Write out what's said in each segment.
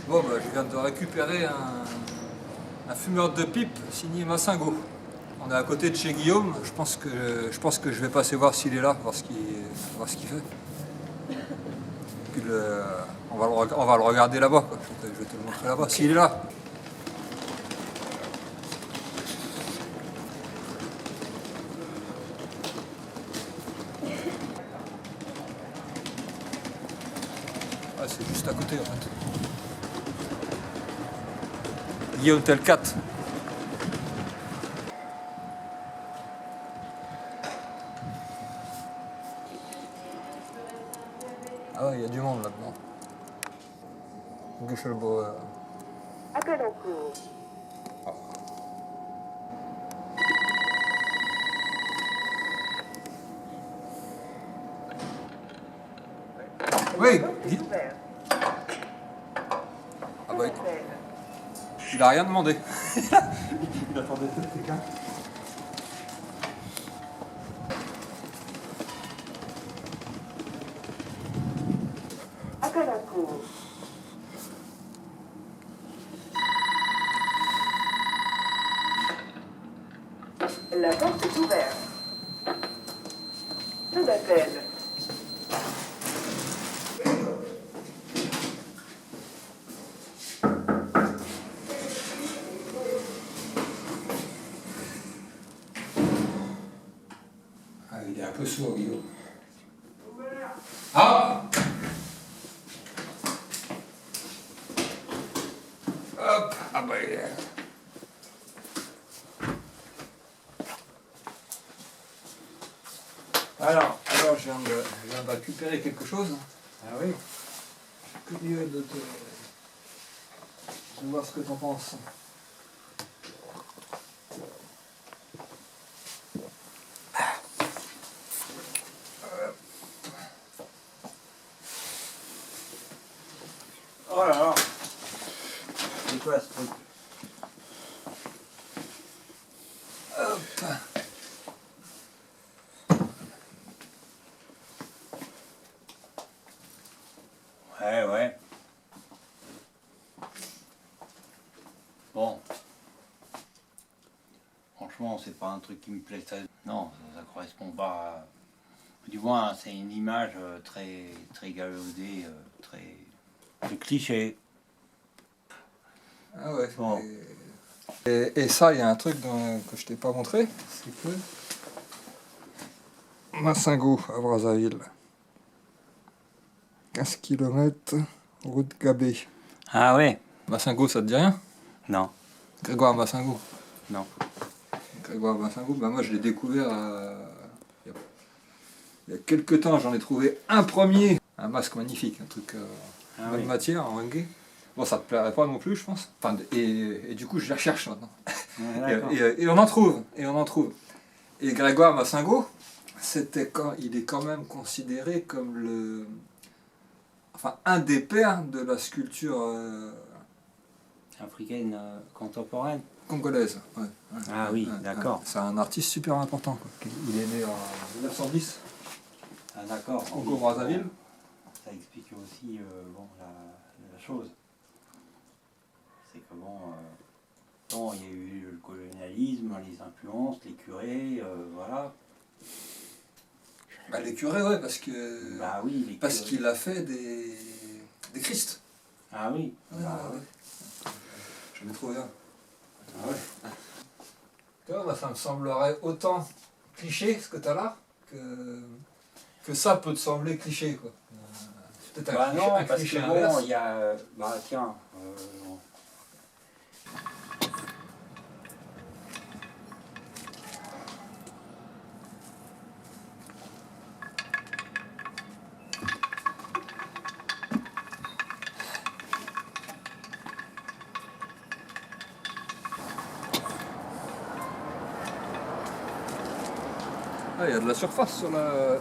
Bon, bah, je viens de récupérer un fumeur de pipe signé Massingo. On est à côté de chez Guillaume. Je pense que je vais passer voir s'il est là, voir ce qu'il fait. Puis on va le regarder là-bas, quoi. Je vais te le montrer là-bas, s'il est là. Ah, c'est juste à côté, en fait. Guillaume Telcat. Ah ouais, il y a du monde là-dedans. Guschelbauer. Appel en cours. Oui, La porte est ouverte. Ah bah, Appel. il a rien demandé. Il attendait peut-être quelqu'un. Appel en cours. La porte est ouverte. Peu d'appel. Ah, il est un peu sourd, Guillaume. Ah! Hop! Ah bah, alors je viens de récupérer quelque chose. Ah oui? Je suis curieux de voir ce que t'en penses. Oh là là. C'est quoi ce truc? Hop! Ouais. Bon. Franchement, c'est pas un truc qui me plaît. Non, ça correspond pas à... Du moins, c'est une image très galvaudée, très cliché. Ah ouais. Bon. Et ça, il y a un truc que je t'ai pas montré, c'est que Massingo à Brazzaville. 15 km, route Gabé. Ah ouais? Massingo, ça te dit rien? Non. Grégoire Massingo. Non. Grégoire Massingo, bah moi je l'ai découvert il y a quelques temps, j'en ai trouvé un premier. Un masque magnifique, un truc Ah bonne oui. matière, en Wenge. Bon, ça te plairait pas non plus, je pense. Enfin, et du coup, je la cherche maintenant. Ouais, d'accord. Et on en trouve, et on en trouve. Et Grégoire Massingo, il est quand même considéré comme un des pères de la sculpture Africaine contemporaine. congolaise. Ouais, Ah oui, d'accord. C'est un artiste super important, quoi. Il est né en 1910, Ah d'accord. Congo-Brazzaville. Ça explique aussi la chose. C'est que bon, il y a eu le colonialisme, les influences, les curés, voilà. Bah, les curés, ouais, parce que Bah oui, les parce curés. qu'il a fait des Christ. Ah oui. Ouais, Bah, ouais. Je l'ai trouvé un. Ah ouais. Tu vois, bah, ça me semblerait autant cliché ce que tu as là que ça peut te sembler cliché, quoi. C'est peut-être Bah non, un parce cliché que inverse. bon, il y a... Bah tiens, Ah, il y a de la surface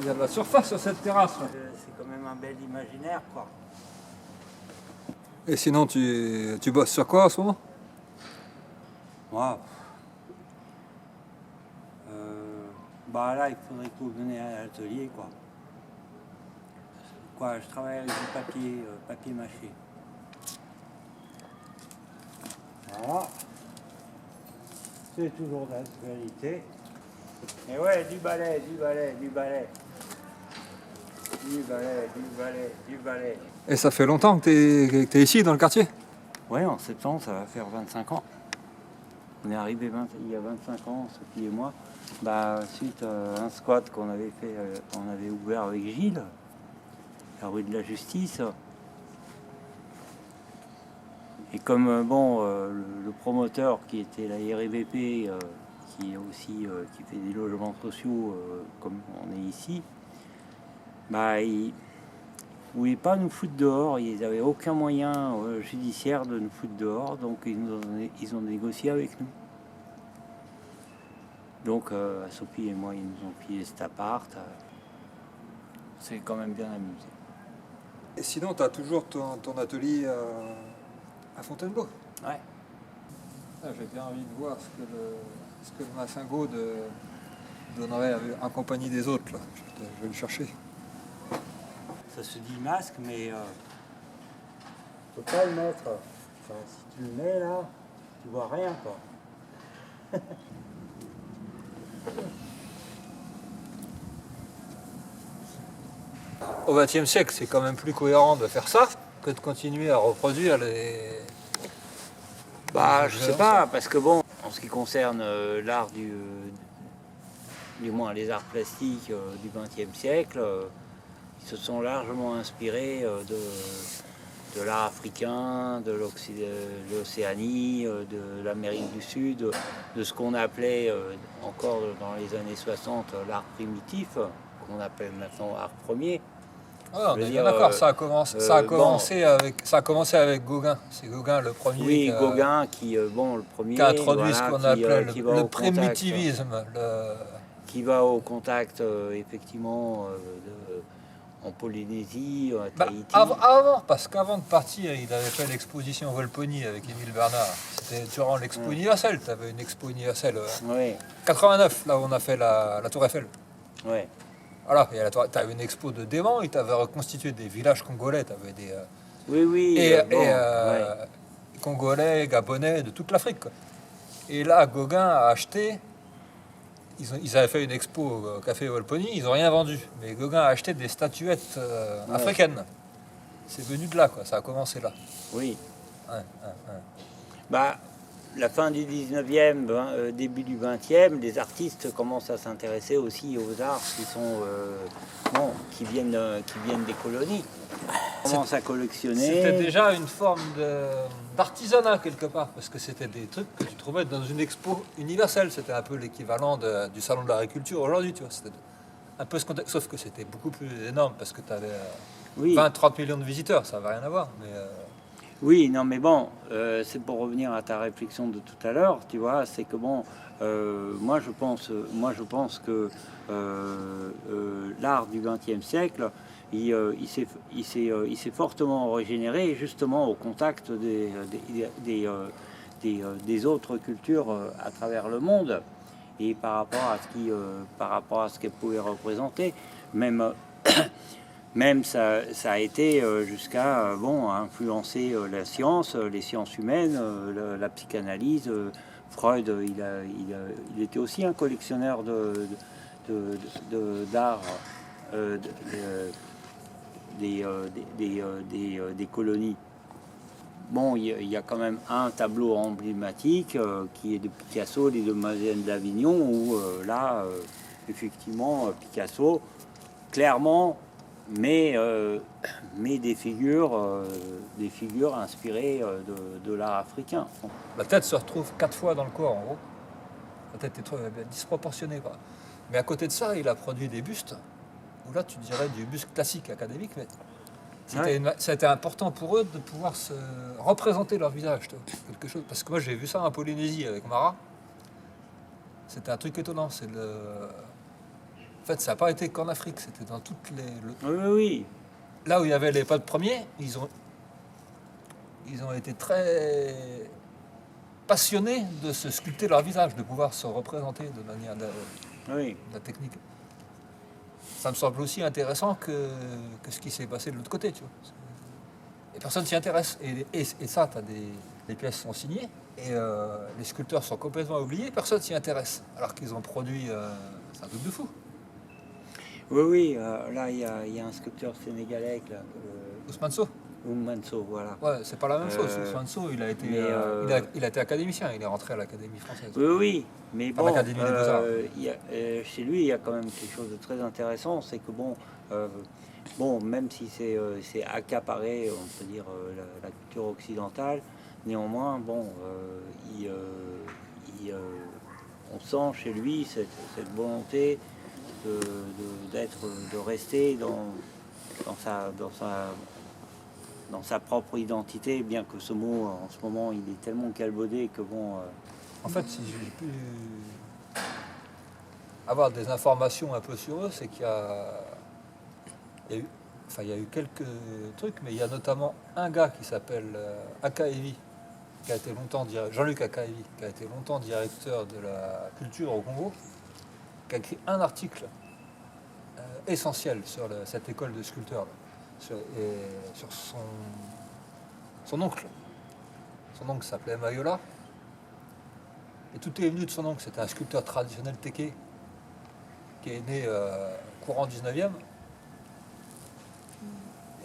il y a de la surface sur cette terrasse. Là. c'est quand même un bel imaginaire, quoi. Et sinon, tu bosses sur quoi en ce moment? Moi, bah là, il faudrait que vous veniez à l'atelier, quoi. Quoi, je travaille avec du papier mâché. Voilà. C'est toujours d'actualité. Et ouais, du balai, du balai, du balai. Du balai, du balai, du balai. Et ça fait longtemps que t'es ici dans le quartier? Ouais, en septembre, ça va faire 25 ans. On est arrivé il y a 25 ans, Sophie et moi, suite à un squat qu'on avait fait, on avait ouvert avec Gilles, la rue de la Justice. Et comme le promoteur qui était la RVP, qui est aussi qui fait des logements sociaux comme on est ici, il voulait pas nous foutre dehors. Ils n'avaient aucun moyen judiciaire de nous foutre dehors, donc ils ont négocié avec nous. Donc Sophie et moi, ils nous ont pillé cet appart. C'est quand même bien amusé. Et sinon, tu as toujours ton atelier à Fontainebleau? Ouais. J'ai bien envie de voir ce que le Massingo donnerait en compagnie des autres. Là. Je vais le chercher. Ça se dit masque, mais faut pas le mettre. Enfin, si tu le mets là, tu vois rien quoi. Au XXe siècle, c'est quand même plus cohérent de faire ça que de continuer à reproduire les... Je sais pas, parce que bon, en ce qui concerne l'art du moins les arts plastiques du XXe siècle, ils se sont largement inspirés de l'art africain, de l'Océanie, de l'Amérique du Sud, de ce qu'on appelait encore dans les années 60 l'art primitif, qu'on appelle maintenant art premier. Ouais, on est bien d'accord, ça a commencé avec Gauguin. C'est Gauguin le premier. Oui, Gauguin le premier. Qui a introduit ce qu'on appelait le primitivisme. Qui va au contact, effectivement, en Polynésie, à Tahiti. Parce qu'avant de partir, il avait fait l'exposition Volponi avec Émile Bernard. C'était durant l'Expo universelle. Tu avais une Expo universelle. 89, là où on a fait la Tour Eiffel. Ouais. Voilà, tu avais une expo de démons, ils t'avaient reconstitué des villages congolais, tu avais des... Congolais, Gabonais, de toute l'Afrique. Et là, Gauguin a acheté... Ils avaient fait une expo au Café Volponi, ils n'ont rien vendu. Mais Gauguin a acheté des statuettes africaines. C'est venu de là, quoi. Ça a commencé là. Oui. La fin du 19e, début du 20e, les artistes commencent à s'intéresser aussi aux arts qui viennent des colonies. Ils commencent à collectionner. C'était déjà une forme d'artisanat quelque part, parce que c'était des trucs que tu trouvais dans une expo universelle. C'était un peu l'équivalent du salon de l'agriculture aujourd'hui, tu vois. C'était un peu sauf que c'était beaucoup plus énorme, parce que tu avais 20-30 millions de visiteurs, ça n'avait rien à voir. Mais, oui, non, mais bon, c'est pour revenir à ta réflexion de tout à l'heure, tu vois, c'est que bon, moi je pense que l'art du XXe siècle, il s'est fortement régénéré justement au contact des autres cultures à travers le monde et par rapport à ce qu'elles pouvaient représenter, même ça a été jusqu'à influencer la science, les sciences humaines, la psychanalyse. Freud, il était aussi un collectionneur d'art des colonies. Bon, il y a quand même un tableau emblématique qui est de Picasso, Les Demoiselles d'Avignon, où effectivement, Picasso, clairement, mais des figures inspirées de l'art africain. La tête se retrouve 4 fois dans le corps, en gros. La tête est disproportionnée, quoi. Mais à côté de ça, il a produit des bustes, où là, tu dirais du buste classique, académique, mais c'était important pour eux de pouvoir se représenter leur visage, quelque chose. Parce que moi, j'ai vu ça en Polynésie avec Mara. C'était un truc étonnant. En fait, ça n'a pas été qu'en Afrique, c'était dans toutes les... Oui. Là où il y avait les potes premiers, ils ont été très passionnés de se sculpter leur visage, de pouvoir se représenter de manière de la technique. Ça me semble aussi intéressant que ce qui s'est passé de l'autre côté, tu vois. Et personne s'y intéresse. Et ça, les pièces sont signées. Et les sculpteurs sont complètement oubliés, personne s'y intéresse. Alors qu'ils ont produit, c'est un truc de fou. Oui, oui, là il y a un sculpteur sénégalais, là, Ousmane Sow. Manso, voilà. Ouais, c'est pas la même chose. Euh, Ousmane Sow, il a été, mais, il a été académicien, il est rentré à l'Académie française. Oui, oui, mais Enfin, bon, l'Académie des Beaux-Arts. chez lui, il y a quand même quelque chose de très intéressant, c'est que bon, même si c'est accaparé, on peut dire, la culture occidentale, néanmoins, bon, on sent chez lui cette volonté de rester dans sa propre identité, bien que ce mot, en ce moment, il est tellement calvaudé que bon... En fait, si j'ai pu avoir des informations un peu sur eux, c'est qu'il y a, il y a eu quelques trucs, mais il y a notamment un gars qui s'appelle Akaevi, qui a été longtemps Jean-Luc Akaevi, qui a été longtemps directeur de la culture au Congo, qui a écrit un article essentiel sur cette école de sculpteurs, sur son oncle. Son oncle s'appelait Mayola. Et tout est venu de son oncle. C'était un sculpteur traditionnel téké qui est né courant 19e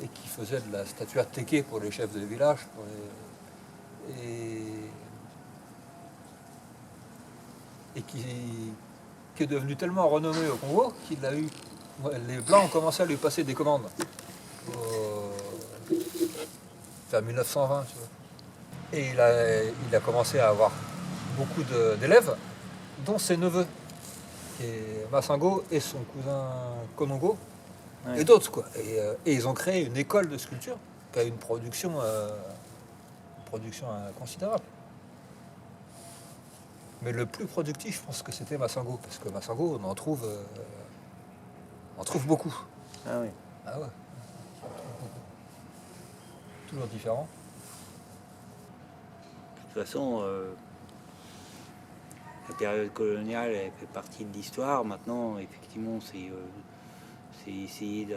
et qui faisait de la statuaire téké pour les chefs de village. Et qui est devenu tellement renommé au Congo qu'il a eu. Les Blancs ont commencé à lui passer des commandes. Vers 1920, tu vois. Et il a commencé à avoir beaucoup d'élèves, dont ses neveux, qui est Massango et son cousin Konongo, Ouais. et d'autres, quoi. Et ils ont créé une école de sculpture qui a une production considérable. Mais le plus productif, je pense que c'était Massango, parce que Massango, on en trouve beaucoup. Ah oui. Ah ouais. Toujours différent. De toute façon, la période coloniale, elle fait partie de l'histoire. Maintenant, effectivement, c'est essayer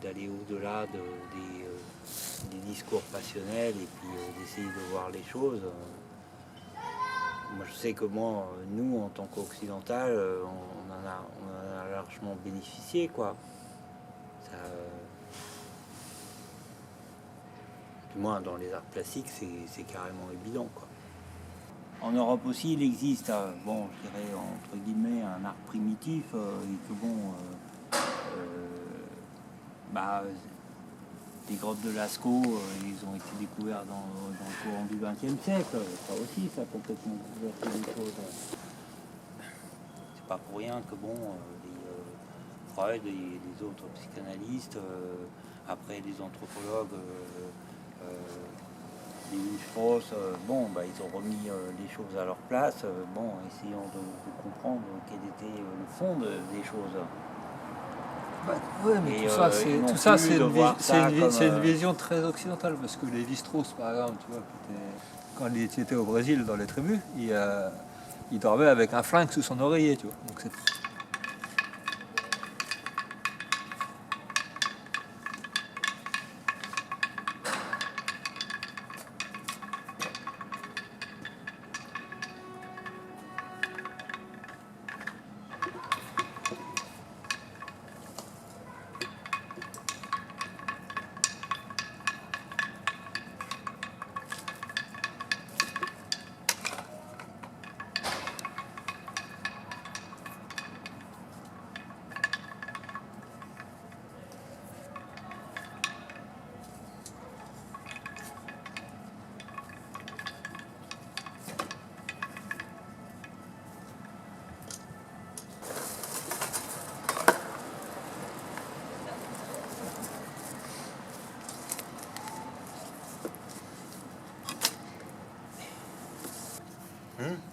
d'aller au-delà des discours passionnels et puis d'essayer de voir les choses. Moi, je sais que nous, en tant qu'occidental, on en a largement bénéficié, quoi. Ça, du moins, dans les arts plastiques, c'est carrément évident, quoi. En Europe aussi, il existe, bon, je dirais entre guillemets, un art primitif, et que les grottes de Lascaux, ils ont été découverts dans le courant du XXe siècle. Ça aussi, ça a complètement bouleversé des choses. C'est pas pour rien que les Freud et les autres psychanalystes, après les anthropologues, les Strauss, ils ont remis les choses à leur place, essayant de comprendre quel était le fond des choses. Oui, mais Et, tout ça, c'est une une vision très occidentale, parce que Lévi-Strauss, par exemple, tu vois, quand il était au Brésil, dans les tribus, il dormait avec un flingue sous son oreiller, tu vois. Donc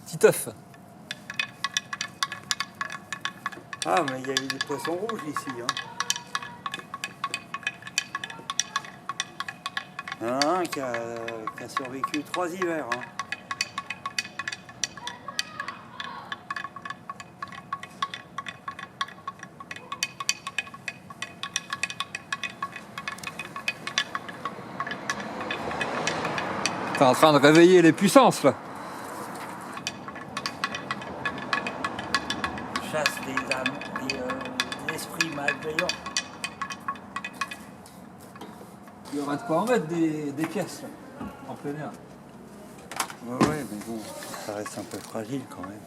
Titeuf. Ah, mais il y a eu des poissons rouges ici. Il y en a un qui a survécu 3 hivers. T'es en train de réveiller les puissances, là. Il y aura de quoi en mettre des pièces, là, en plein air. Ouais, mais bon, ça reste un peu fragile quand même.